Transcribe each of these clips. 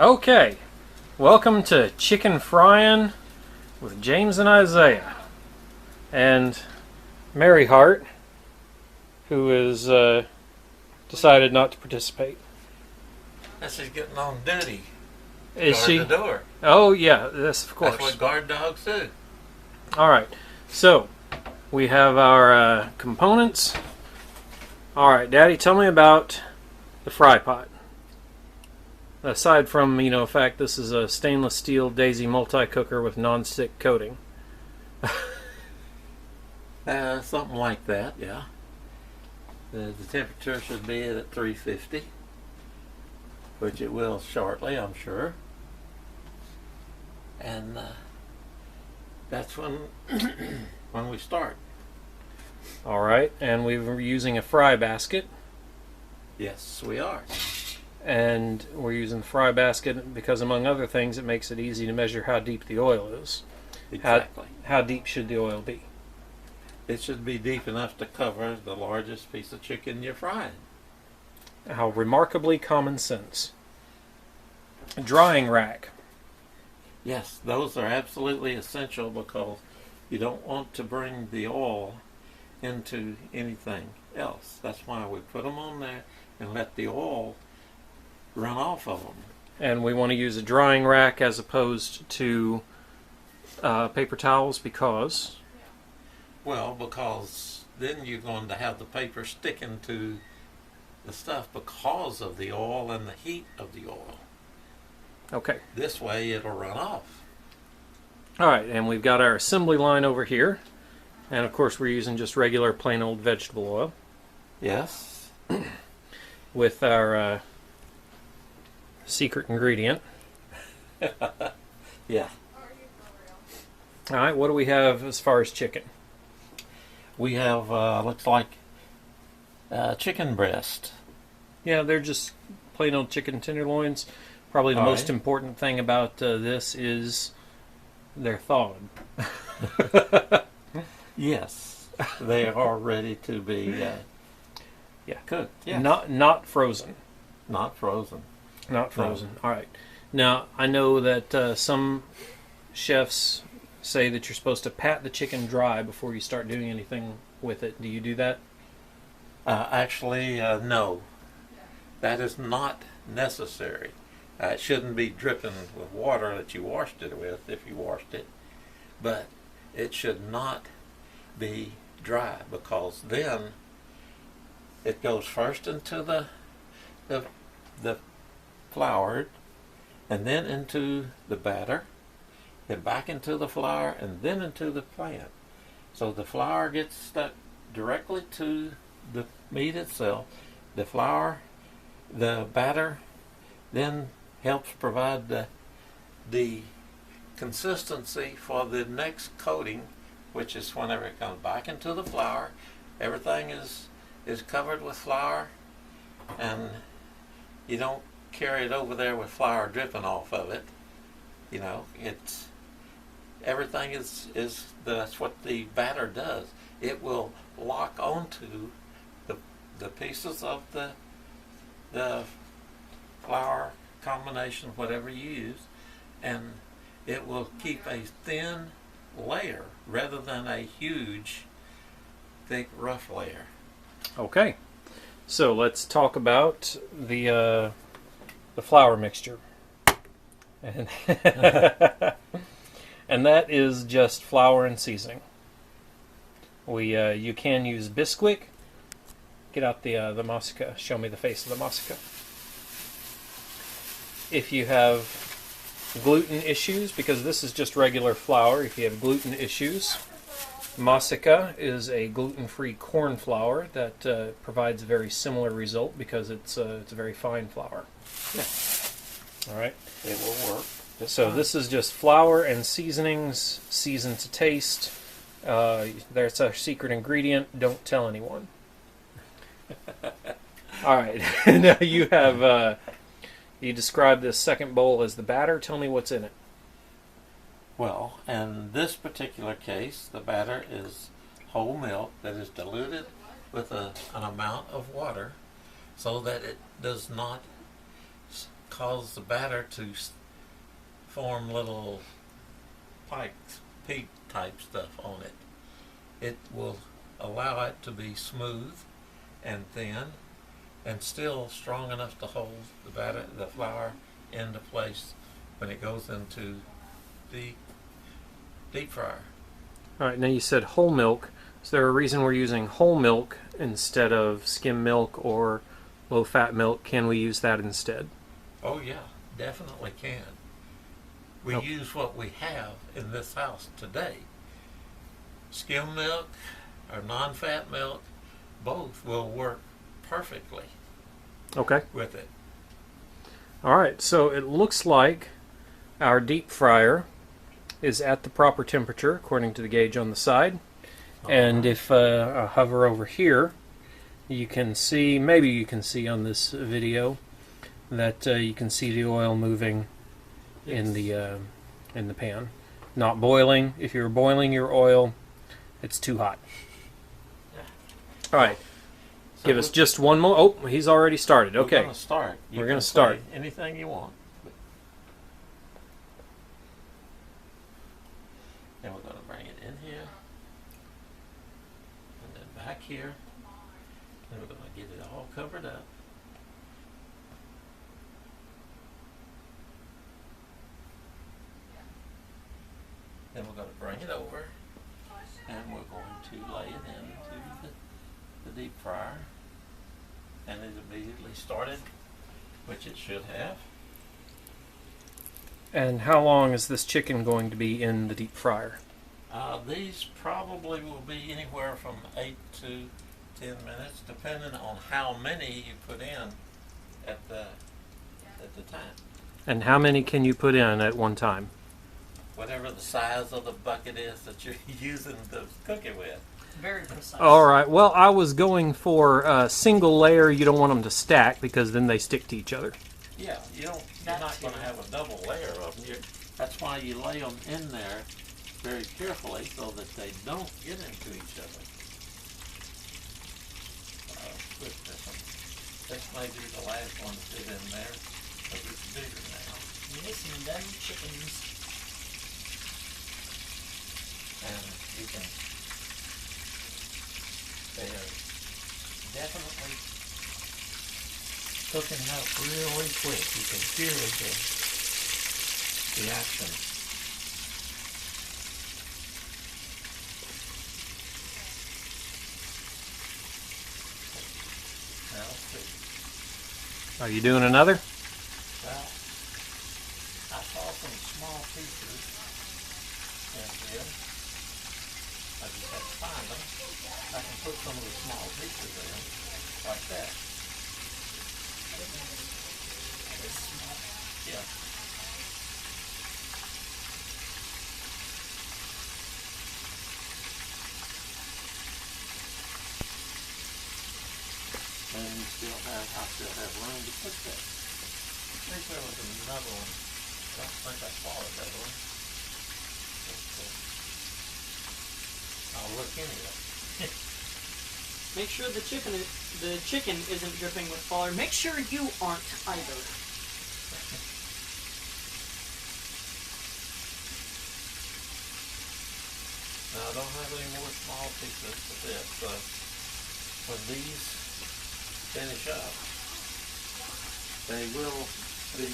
Okay, welcome to Chicken Frying with James and Isaiah. And Mary Hart, who has decided not to participate. She's getting on duty. Is Guard she? the door. Oh, yeah, yes, of course. That's what guard dogs do. All right, so we have our components. All right, Daddy, tell me about the fry pot. Aside from, the fact this is a stainless steel Daisy multi-cooker with non-stick coating. Something like that, yeah. The temperature should be at 350, which it will shortly, I'm sure. And that's when we start. All right, and we're using a fry basket. Yes, we are. And we're using the fry basket because, among other things, it makes it easy to measure how deep the oil is. Exactly. How deep should the oil be? It should be deep enough to cover the largest piece of chicken you're frying. How remarkably common sense. A drying rack. Yes, those are absolutely essential because you don't want to bring the oil into anything else. That's why we put them on there and let the oil run off of them. And we want to use a drying rack as opposed to paper towels because... Well, because then you're going to have the paper sticking to the stuff because of the oil and the heat of the oil. Okay. This way it'll run off. All right, and we've got our assembly line over here. And, of course, we're using just regular plain old vegetable oil. Yes. With our secret ingredient. Yeah. All right, what do we have as far as chicken? We have, looks like chicken breast. Yeah, they're just plain old chicken tenderloins. Probably the most important thing about this is they're thawed. Yes, they are ready to be cooked. Yes. Not frozen. Not frozen. Not frozen. No. All right. Now, I know that some chefs say that you're supposed to pat the chicken dry before you start doing anything with it. Do you do that? Actually, no. That is not necessary. It shouldn't be dripping with water that you washed it with, if you washed it. But it should not be dry, because then it goes first into the flour, and then into the batter, then back into the flour, and then into the plant. So the flour gets stuck directly to the meat itself. The flour, the batter, then helps provide the consistency for the next coating, which is whenever it comes back into the flour. Everything is covered with flour, and you don't carry it over there with flour dripping off of it. It's everything is that's what the batter does. It will lock onto the pieces of the flour combination, whatever you use, and it will keep a thin layer rather than a huge, thick, rough layer. Okay, so let's talk about the flour mixture, and and that is just flour and seasoning. You can use Bisquick. Get out the moussaka. Show me the face of the moussaka. If you have gluten issues, because this is just regular flour, if you have gluten issues, moussaka is a gluten-free corn flour that provides a very similar result because it's a very fine flour. Yeah. All right. It will work. So this is just flour and seasonings, seasoned to taste. That's our secret ingredient. Don't tell anyone. All right. Now you have... you described this second bowl as the batter. Tell me what's in it. Well, in this particular case, the batter is whole milk that is diluted with an amount of water so that it does not cause the batter to form little pikes, peak type stuff on it. It will allow it to be smooth and thin and still strong enough to hold the flour into place when it goes into the deep fryer. All right, now you said whole milk. Is there a reason we're using whole milk instead of skim milk or low-fat milk? Can we use that instead? Oh yeah, definitely can. We use what we have in this house today. Skim milk or non-fat milk, both will work perfectly with it. All right, so it looks like our deep fryer is at the proper temperature according to the gauge on the side. And if I hover over here, you can see, maybe you can see on this video, that you can see the oil moving in the pan. Not boiling. If you're boiling your oil, it's too hot. All right. So give us just one more. Oh, he's already started. Okay. We're going to start. We're going to start. Anything you want. Then we're going to bring it in here. And then back here. And we're going to get it all covered up. Then we're going to bring it over. And we're going to lay it into the deep fryer. And it immediately started, which it should have. And how long is this chicken going to be in the deep fryer? These probably will be anywhere from 8 to 10 minutes, depending on how many you put in at the time. And how many can you put in at one time? Whatever the size of the bucket is that you're using to cook it with. Very precise. All right. Well, I was going for a single layer. You don't want them to stack because then they stick to each other. Yeah, you're not going to have a double layer of them. That's why you lay them in there very carefully so that they don't get into each other. This may be the last one to fit in there because it's bigger now. Missing them chickens. And you can, they are definitely cooking up really quick. You can hear the action. Now, let's see. Are you doing another? Well, I saw some small pieces in here. I just have to find them. I can put some of the small pieces in, like that. Yeah. And I still have room to put that. I think there was another one. I don't think I saw it that one. I'll look anyway. Make sure the chicken isn't dripping with flour. Make sure you aren't either. Now I don't have any more small pieces of this, so when these finish up, they will be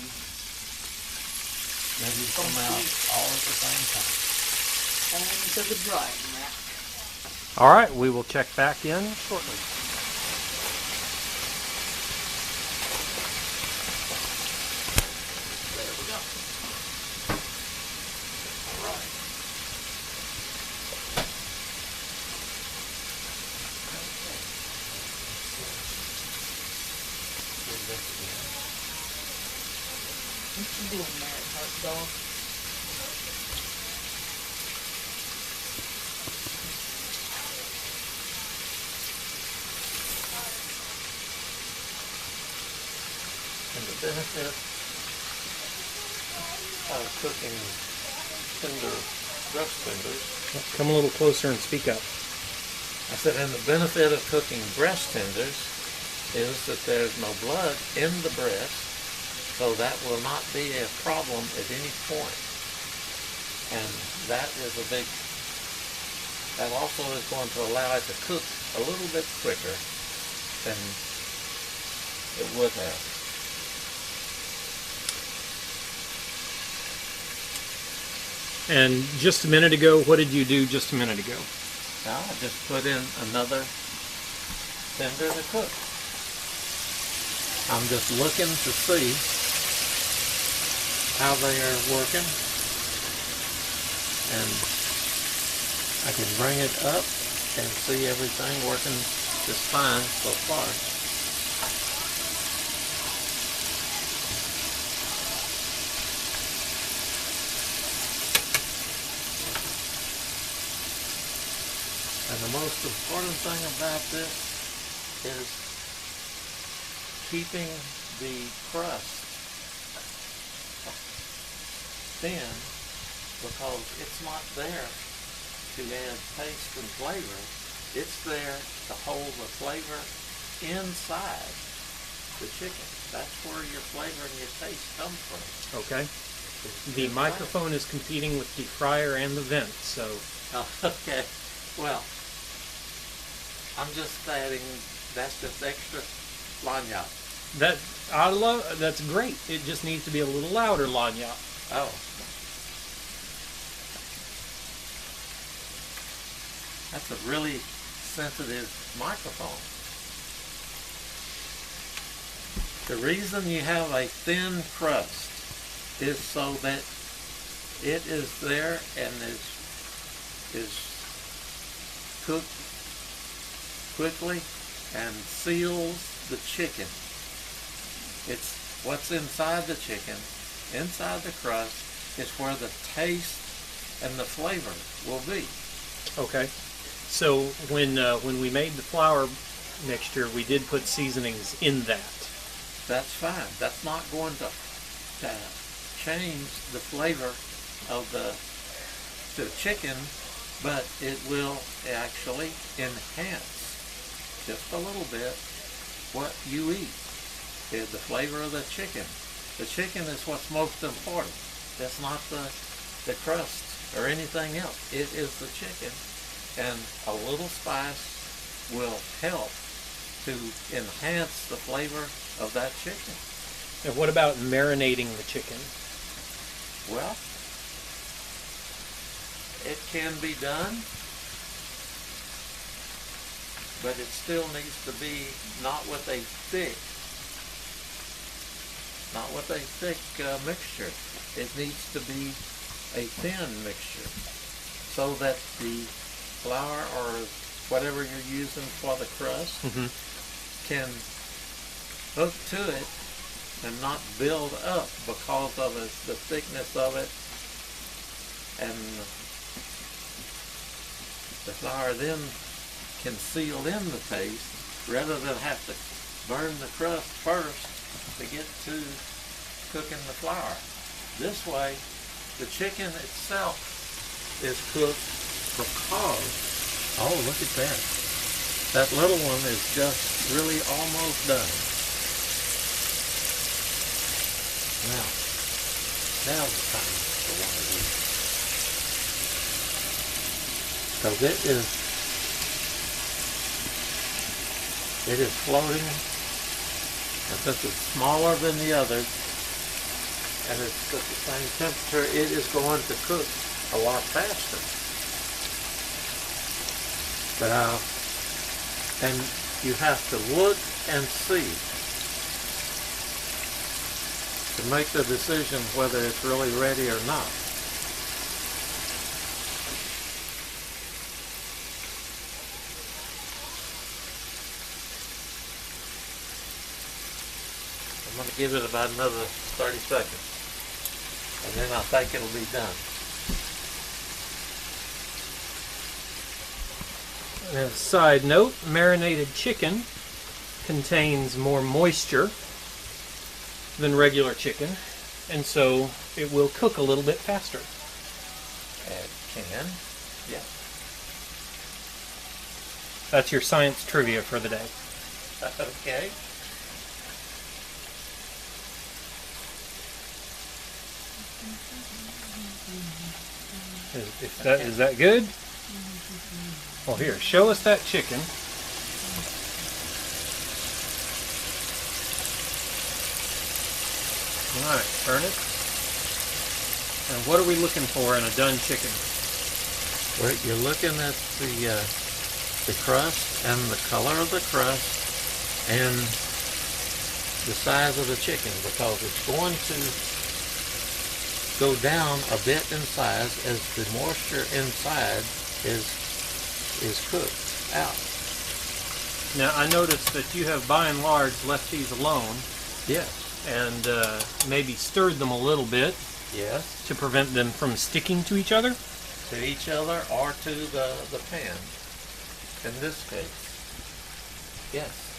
maybe come out all at the same time. And to the drying rack. All right. We will check back in shortly. There we go. All right. What you doing there, hot dog? And the benefit of cooking breast tenders, Come a little closer and speak up. I said, and the benefit of cooking breast tenders is that there's no blood in the breast, So that will not be a problem at any point. And that is a big, that also is going to allow it to cook a little bit quicker than it would have. And just a minute ago, what did you do just a minute ago? Now I just put in another tender to cook. I'm just looking to see how they are working, and I can bring it up and see everything working just fine so far. And the most important thing about this is keeping the crust thin, because it's not there to add taste and flavor. It's there to hold the flavor inside the chicken. That's where your flavor and your taste come from. Okay. The microphone is competing with the fryer and the vent, so... Oh, okay. Well, I'm just adding, that's just extra lagniappe. That's great. It just needs to be a little louder, lagniappe. Oh. That's a really sensitive microphone. The reason you have a thin crust is so that it is there and is cooked quickly and seals the chicken. It's what's inside the chicken, inside the crust, is where the taste and the flavor will be. Okay. So when we made the flour mixture, we did put seasonings in that. That's fine. That's not going to change the flavor of the chicken, but it will actually enhance just a little bit what you eat. Is the flavor of the chicken. The chicken is what's most important. That's not the crust or anything else. It is the chicken, and a little spice will help to enhance the flavor of that chicken. And what about marinating the chicken? Well, it can be done, but it still needs to be not with a thick mixture. It needs to be a thin mixture so that the flour or whatever you're using for the crust can hook to it and not build up because of the thickness of it, and the flour then can seal in the taste rather than have to burn the crust first to get to cooking the flour. This way, the chicken itself is cooked because, oh, look at that. That little one is just really almost done. Now's the time for one of these. Because it is floating, and since it's smaller than the others, and it's at the same temperature, it is going to cook a lot faster. But and you have to look and see to make the decision whether it's really ready or not. I'm going to give it about another 30 seconds, and then I think it'll be done. As a side note, marinated chicken contains more moisture than regular chicken, and so it will cook a little bit faster. It can, yeah. That's your science trivia for the day. Okay. Is that good? Well, here, show us that chicken. All right, turn it. And what are we looking for in a done chicken? Well, you're looking at the crust and the color of the crust and the size of the chicken, because it's going to go down a bit in size as the moisture inside is cooked out. Now, I noticed that you have by and large left these alone. Yes. And maybe stirred them a little bit. Yes. To prevent them from sticking to each other? To each other or to the pan, in this case. Yes.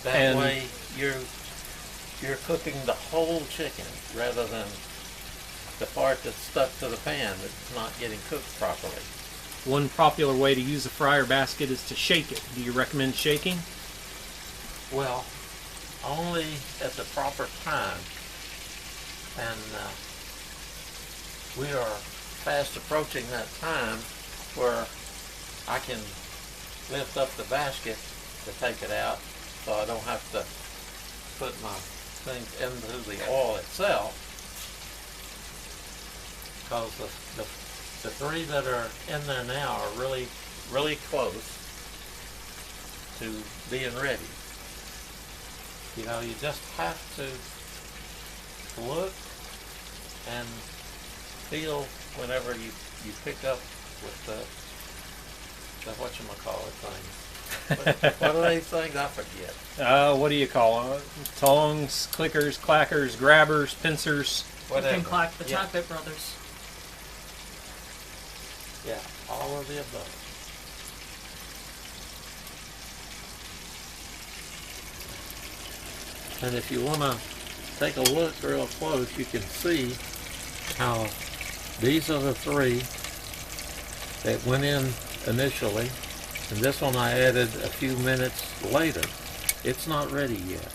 That way you're cooking the whole chicken rather than the part that's stuck to the pan that's not getting cooked properly. One popular way to use a fryer basket is to shake it. Do you recommend shaking? Well, only at the proper time. And we are fast approaching that time where I can lift up the basket to take it out, so I don't have to put my things into the oil itself, because the three that are in there now are really, really close to being ready. You know, you just have to look and feel whenever you pick up with the whatchamacallit thing. What are these things? I forget. What do you call them? Tongs, clickers, clackers, grabbers, pincers. Whatever. You can clack the Chocolate Brothers. Yeah, all of the above. And if you want to take a look real close, you can see how these are the three that went in initially, and this one I added a few minutes later. It's not ready yet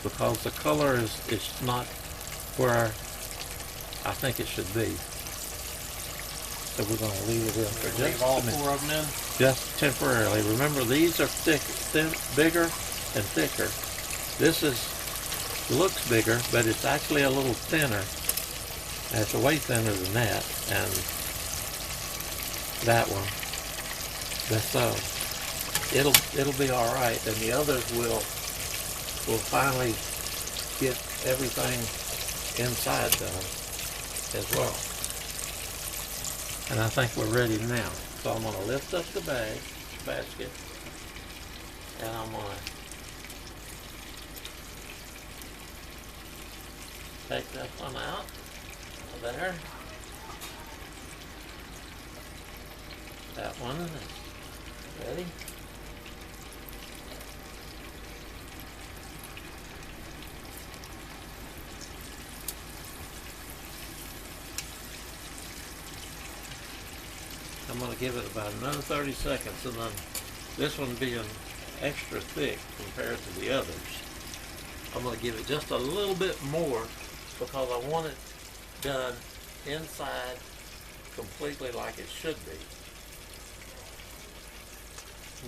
because the color is not where I think it should be. So we're going to leave it in for just all a minute. 4 of them in? Just temporarily. Remember, these are bigger and thicker. This looks bigger, but it's actually a little thinner. And it's way thinner than that, and that one. But so it'll be all right, and the others will finally get everything inside done as well. And I think we're ready now. So I'm going to lift up the basket, and I'm going to take that one out of there. That one is ready. I'm going to give it about another 30 seconds, and then this one being extra thick compared to the others, I'm going to give it just a little bit more because I want it done inside completely like it should be.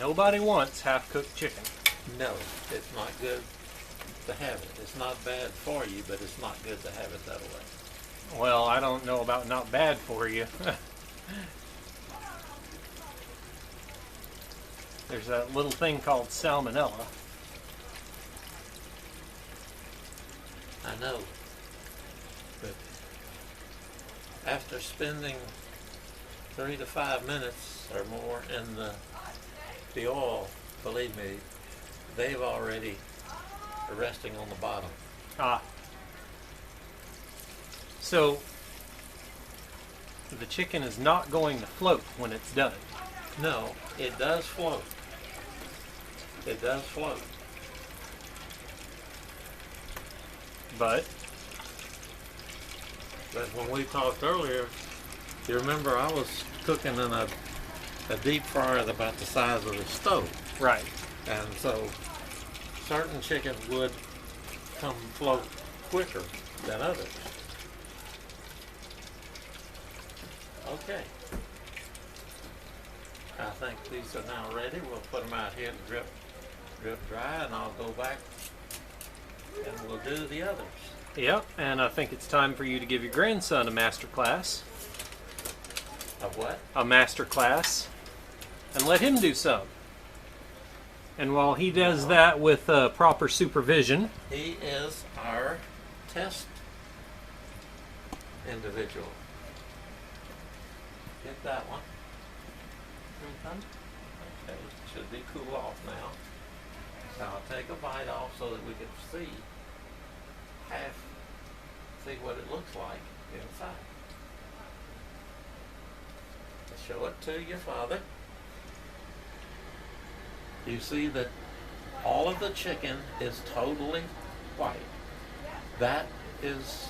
Nobody wants half-cooked chicken. No, it's not good to have it. It's not bad for you, but it's not good to have it that way. Well, I don't know about not bad for you. There's that little thing called salmonella. I know, but after spending 3 to 5 minutes or more in the oil, believe me, they've already are resting on the bottom. Ah. So, the chicken is not going to float when it's done. No, it does float. It does float. But when we talked earlier, you remember I was cooking in a deep fryer about the size of the stove. right. And so certain chicken would come float quicker than others. Okay. I think these are now ready. We'll put them out here to drip dry, and I'll go back and we'll do the others. Yep, and I think it's time for you to give your grandson a master class. Of what? A master class. And let him do some. And while he does that with proper supervision. He is our test individual. Get that one. Okay, it should be cool off now. So I'll take a bite off so that we can see what it looks like inside. I'll show it to your father. You see that all of the chicken is totally white. That is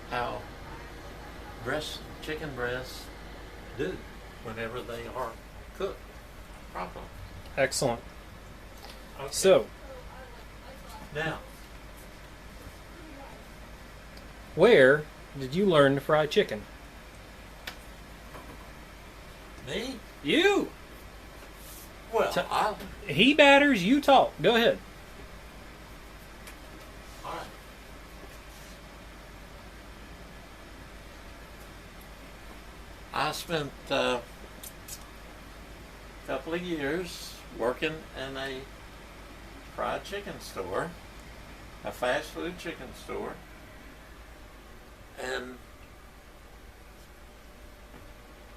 how chicken breasts do whenever they are cooked properly. Excellent. Okay. So, Now, where did you learn to fry chicken? me? You! Well, He batters, you talk. Go ahead. all right. I spent a couple of years working in a fried chicken store, a fast food chicken store, and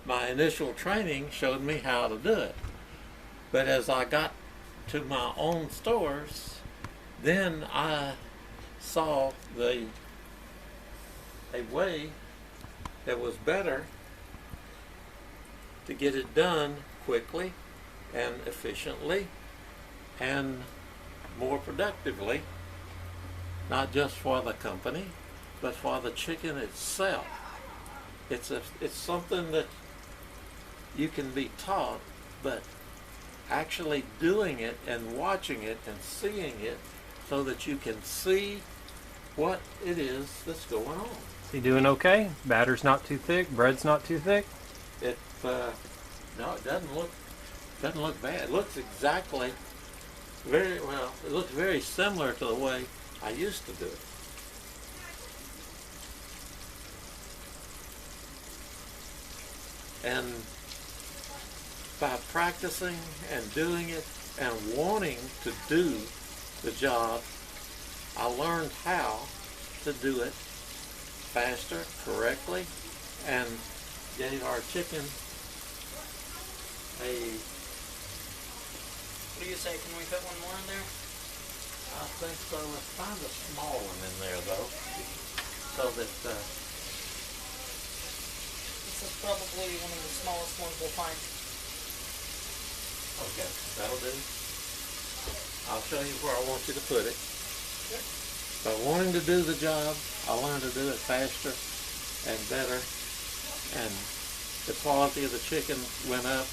my initial training showed me how to do it. But as I got to my own stores, then I saw a way that was better to get it done quickly and efficiently and more productively, not just for the company, but for the chicken itself. It's something that you can be taught, but actually doing it and watching it and seeing it so that you can see what it is that's going on. Is he doing okay? Batter's not too thick, bread's not too thick? It no, it doesn't look bad. It looks exactly very well. It looks very similar to the way I used to do it. And by practicing and doing it and wanting to do the job, I learned how to do it faster, correctly, and gave our chicken a, What do you say? Can we fit one more in there? I think so, let's find a small one in there though, so that, This is probably one of the smallest ones we'll find. okay, that'll do. I'll show you where I want you to put it. Good. By wanting to do the job, I learned to do it faster and better, and the quality of the chicken went up,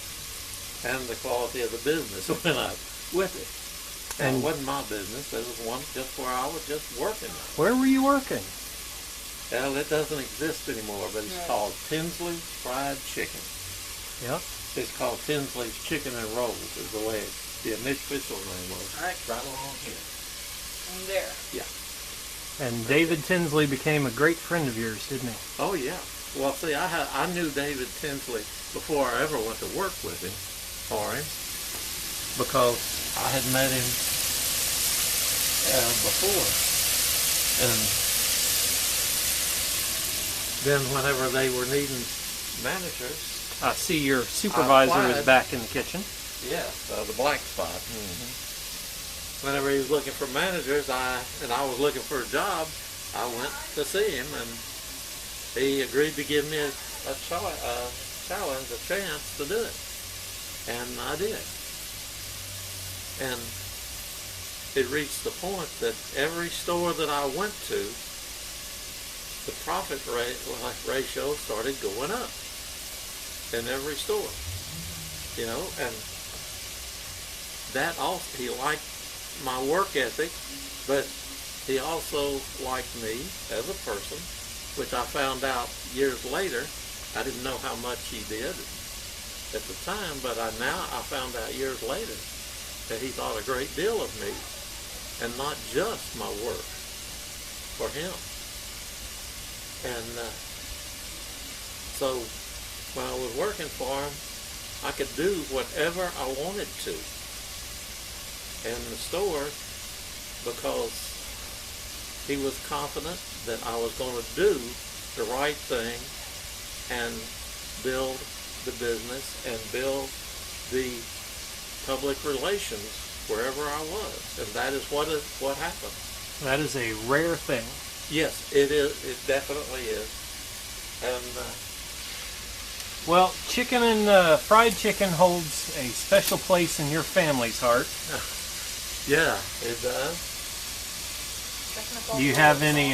and the quality of the business went up with it. And it wasn't my business. It was one just where I was just working. Where were you working? Well, it doesn't exist anymore, but it's Right. called Tinsley Fried Chicken. Yep. It's called Tinsley's Chicken and Rolls, is the way the official name was. All right. Right along here. And there. And David Tinsley became a great friend of yours, didn't he? Oh yeah. Well, see, I knew David Tinsley before I ever went to work with him, for him, because I had met him before, and then whenever they were needing managers, I see your supervisor is applied. back in the kitchen. yes, the black spot. Whenever he was looking for managers, I was looking for a job, I went to see him, and he agreed to give me a challenge, a chance to do it. And I did. And it reached the point that every store that I went to, the profit ratio started going up in every store. You know, and that also, he liked my work ethic, but he also liked me as a person, which I found out years later. I didn't know how much he did at the time, but I found out years later that he thought a great deal of me, and not just my work for him. And so when I was working for him, I could do whatever I wanted to in the store because he was confident that I was going to do the right thing and build the business and build the public relations wherever I was. And that is what happened. That is a rare thing. Yes, it is. It definitely is. And well, chicken and fried chicken holds a special place in your family's heart. yeah, it does. Do you have any?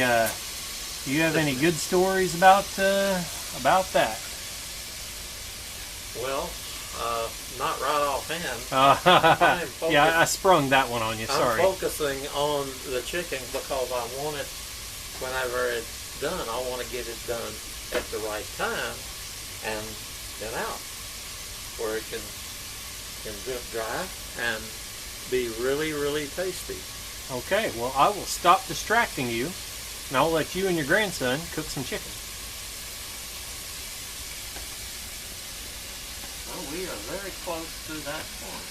Do you have any good stories about that? Well, not right offhand. Yeah, I sprung that one on you. Sorry. I'm focusing on the chicken because I want it, whenever it's done, I want to get it done at the right time and then out, where it can drip dry and be really, really tasty. Okay, well, I will stop distracting you, and I'll let you and your grandson cook some chicken. Well, we are very close to that point.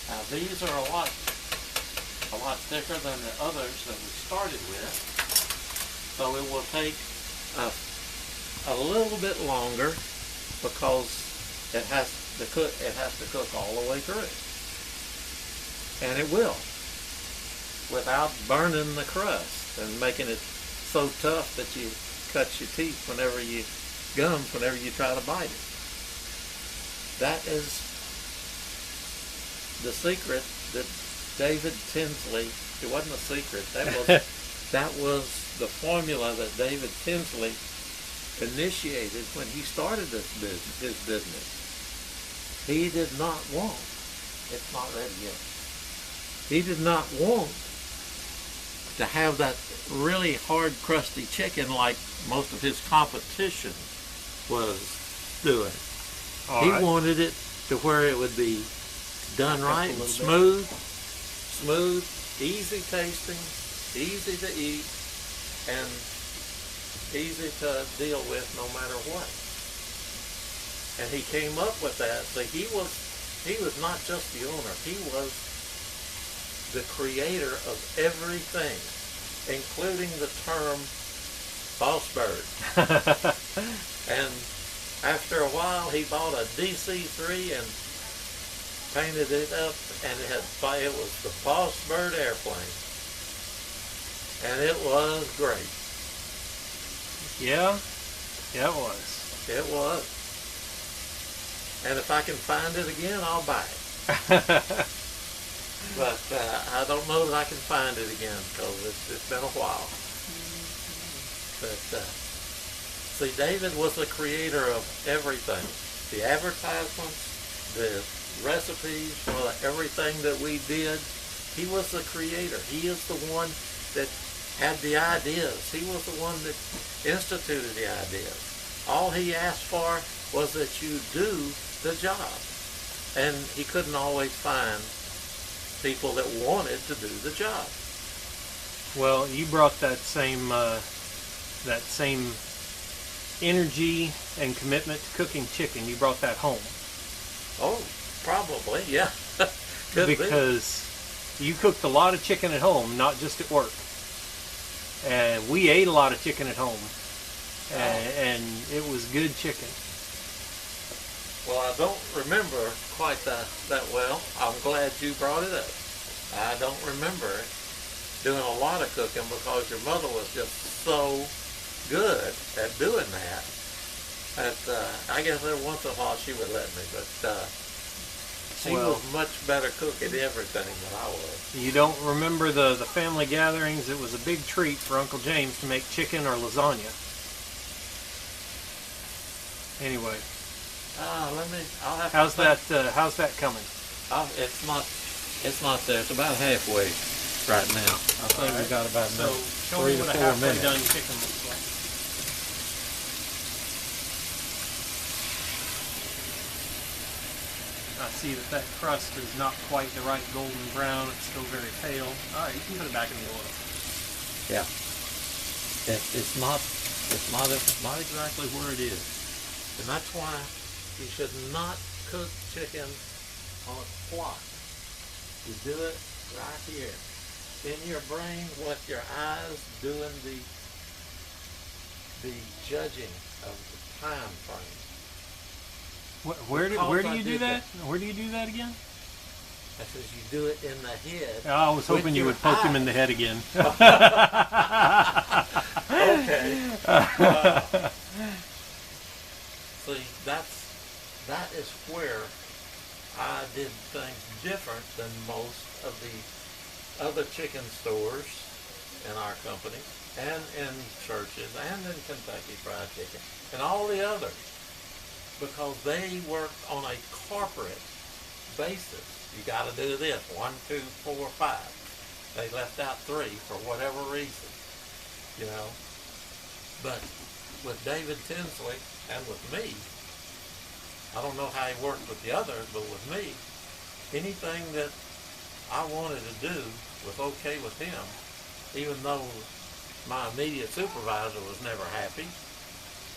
Now these are a lot thicker than the others that we started with, so it will take a little bit longer because it has to cook all the way through, and it will, without burning the crust and making it so tough that you cut your teeth whenever you try to bite it. That is the secret that David Tinsley. It wasn't a secret. That was the formula that David Tinsley initiated when he started his business. He did not want. It's not ready yet. He did not want to have that really hard, crusty chicken like most of his competition was doing. He wanted it to where it would be done right and smooth, easy tasting, easy to eat, and easy to deal with no matter what. And he came up with that. So he was not just the owner. He was the creator of everything, including the term boss bird. And after a while, he bought a DC-3 and painted it up, and it was the boss bird airplane, and it was great. Yeah, it was. It was. And if I can find it again, I'll buy it. But I don't know that I can find it again because it's been a while. But see, David was the creator of everything. The advertisements, the recipes, everything that we did. He was the creator. He is the one that had the ideas. He was the one that instituted the ideas. All he asked for was that you do the job. And he couldn't always find people that wanted to do the job. Well, you brought that same energy and commitment to cooking chicken. You brought that home. Oh, probably, yeah. Because you cooked a lot of chicken at home, not just at work. And we ate a lot of chicken at home. And it was good chicken. Well, I don't remember quite that well. I'm glad you brought it up. I don't remember doing a lot of cooking because your mother was just so good at doing that. I guess every once in a while she would let me, but she was much better cook at everything than I was. You don't remember the family gatherings? It was a big treat for Uncle James to make chicken or lasagna. Anyway. I'll have How's to that? How's that coming? it's not there. It's about halfway right now. I think we got about So another show 3 me to what a 4 halfway minutes. done chicken looks like. I see that crust is not quite the right golden brown. It's still very pale. All right, you can put it back in the oil. Yeah. It's not exactly where it is, and that's why you should not cook chicken on a block. You do it right here in your brain, with your eyes doing the judging of the time frame. Where do Because I you do did that? Where do you do that again? That says you do it in the head. Oh, I was hoping with you your would poke him in eyes. the head again. Okay. See, that is where I did things different than most of the other chicken stores in our company, and in churches, and in Kentucky Fried Chicken, and all the others, because they work on a corporate basis. You got to do this, 1, 2, 4, 5. They left out 3 for whatever reason, you know. But with David Tinsley and with me, I don't know how he worked with the others, but with me, anything that I wanted to do was okay with him, even though my immediate supervisor was never happy.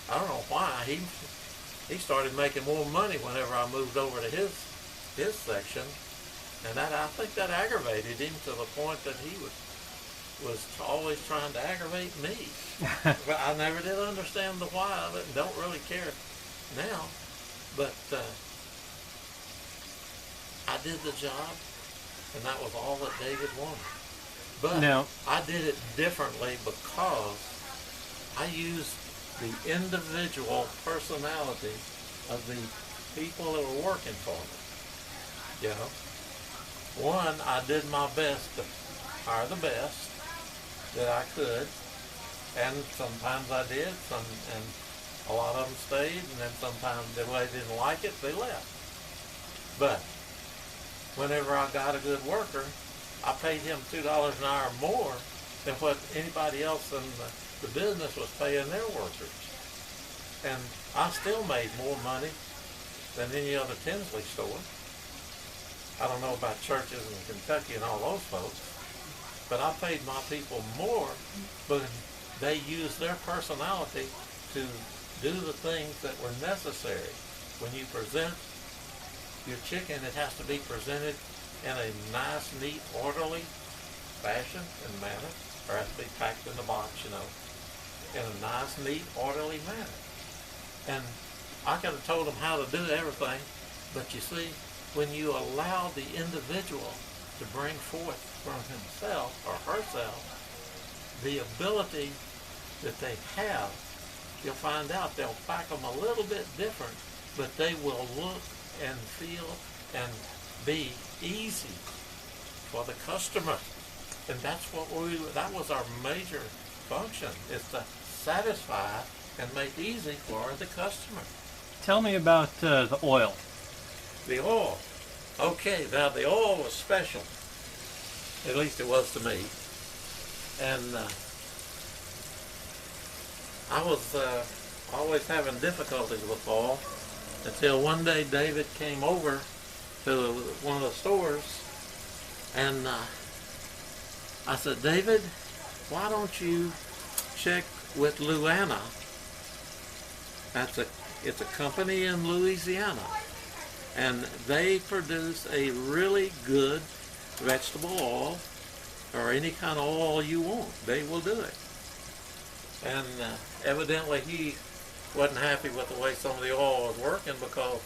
I don't know why. He started making more money whenever I moved over to his section, and I think that aggravated him to the point that he was always trying to aggravate me. But I never did understand the why of it, and don't really care now. But I did the job, and that was all that David wanted. But Now- I did it differently because I used the individual personality of the people that were working for me. You know, one, I did my best to hire the best that I could, and sometimes I did, and a lot of them stayed, and then sometimes if they didn't like it, they left. But whenever I got a good worker, I paid him $2 an hour more than what anybody else in the business was paying their workers. And I still made more money than any other Tinsley store. I don't know about churches in Kentucky and all those folks, but I paid my people more, but they used their personality to do the things that were necessary. When you present your chicken, it has to be presented in a nice, neat, orderly fashion and manner, or it has to be packed in the box, you know, in a nice, neat, orderly manner. And I could have told them how to do everything, but you see, when you allow the individual to bring forth from himself or herself the ability that they have, you'll find out they'll pack them a little bit different, but they will look and feel and be easy for the customer. And that's what that was our major function, is to satisfy and make easy for the customer. Tell me about the oil. The oil. Okay, now the oil was special. At least it was to me. And I was always having difficulties with oil until one day David came over to one of the stores, and I said, David, why don't you check with Louisiana? It's a company in Louisiana, and they produce a really good vegetable oil, or any kind of oil you want. They will do it. And evidently he wasn't happy with the way some of the oil was working, because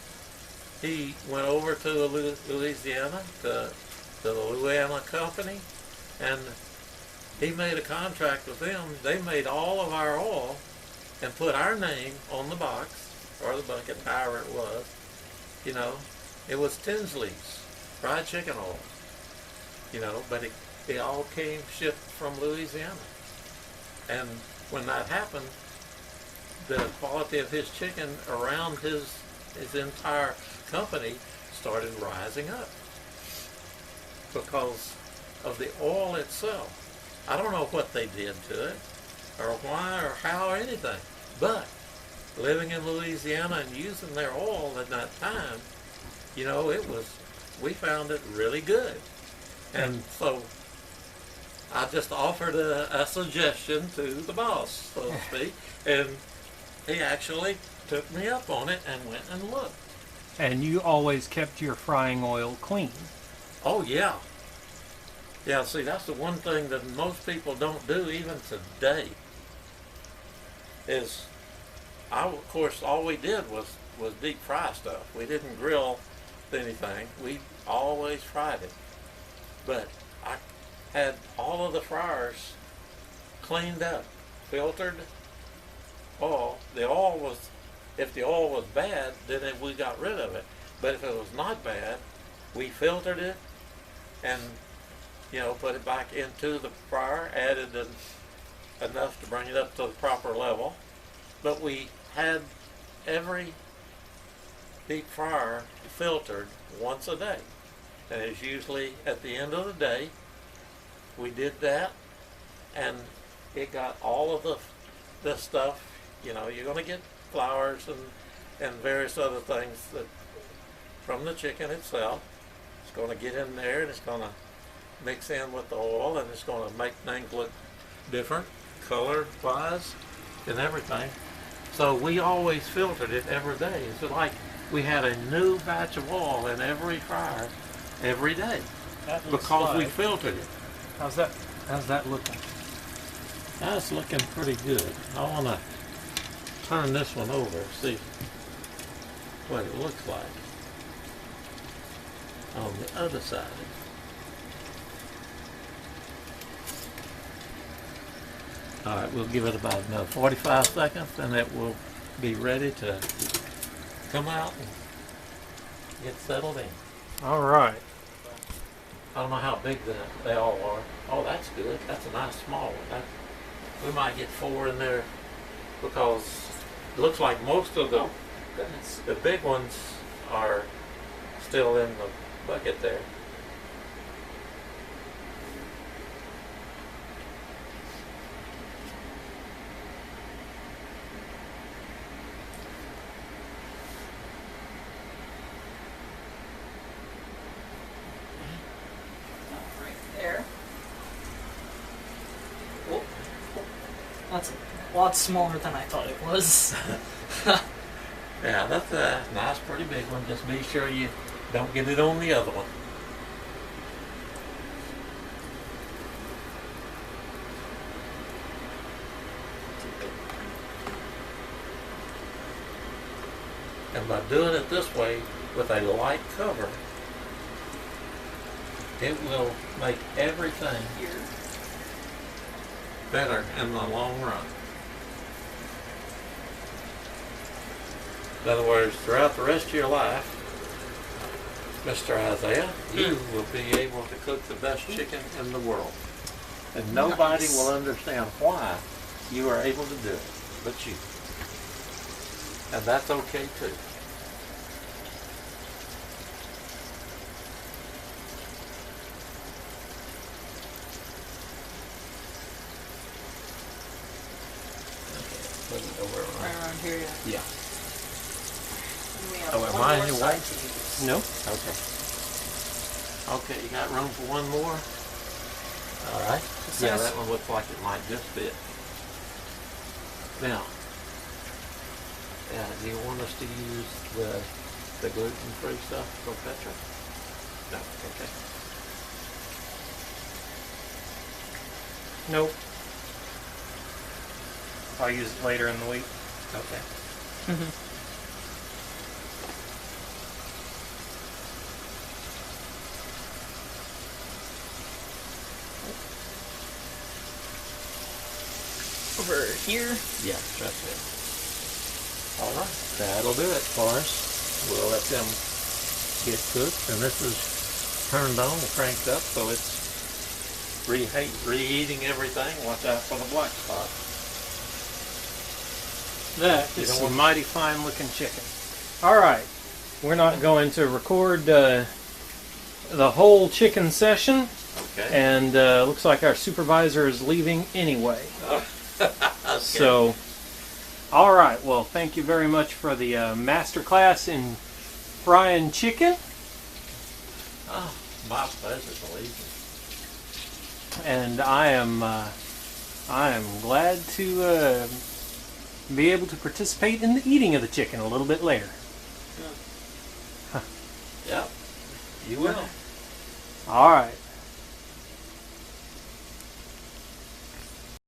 he went over to Louisiana, to the Louisiana company, and he made a contract with them. They made all of our oil and put our name on the box, or the bucket, however it was. You know, it was Tinsley's fried chicken oil. You know, but it all came shipped from Louisiana. And when that happened, the quality of his chicken around his his entire company started rising up because of the oil itself. I don't know what they did to it, or why, or how, or anything, but living in Louisiana and using their oil at that time, you know, we found it really good. And so I just offered a suggestion to the boss, so to speak, and he actually took me up on it and went and looked. And you always kept your frying oil clean. Oh, yeah. Yeah, see, that's the one thing that most people don't do even today. Is, of course, all we did was deep fry stuff. We didn't grill anything. We always fried it. But I had all of the fryers cleaned up, filtered oil. The oil was, if the oil was bad, then we got rid of it. But if it was not bad, we filtered it and, you know, put it back into the fryer, added enough to bring it up to the proper level. But we had every deep fryer filtered once a day. And it's usually at the end of the day, we did that, and it got all of the stuff. You know, you're going to get flours and various other things that from the chicken itself. It's going to get in there, and it's going to mix in with the oil, and it's going to make things look different, color-wise, and everything. So we always filtered it every day. It's like we had a new batch of oil in every fryer every day because we filtered it. How's that looking? That's looking pretty good. I want to turn this one over, see what it looks like on the other side. All right, we'll give it about another 45 seconds, and it will be ready to come out and get settled in. All right. I don't know how big they all are. Oh, that's good. That's a nice small one. We might get 4 in there because it looks like most of the big ones are still in the bucket there. That's a lot smaller than I thought it was. Yeah, that's a nice, pretty big one. Just be sure you don't get it on the other one. And by doing it this way with a light cover, it will make everything better in the long run. In other words, throughout the rest of your life, Mr. Isaiah, you will be able to cook the best chicken in the world. And nobody will understand why you are able to do it but you. And that's okay too. Put it over Right around here, yeah. Yeah. And we have Oh, one am I more in your side way? to use. No. Okay. Okay, you got room for one more? All right. Yeah, that one looks like it might just fit. Now, do you want us to use the gluten-free stuff for Petra? No. Okay. Nope. I'll use it later in the week. Okay. Over here. Yeah, that's it. All right. That'll do it for us. We'll let them get cooked, and this is turned on, cranked up, so it's reheating everything. Watch out for the black spot. That You is don't some want- mighty fine looking chicken. All right. We're not going to record the whole chicken session, Okay. and looks like our supervisor is leaving anyway. Okay. So, all right. Well, thank you very much for the master class in frying chicken, Oh, my pleasure, believe me. and I am glad to be able to participate in the eating of the chicken a little bit later. Yep. You will. All right.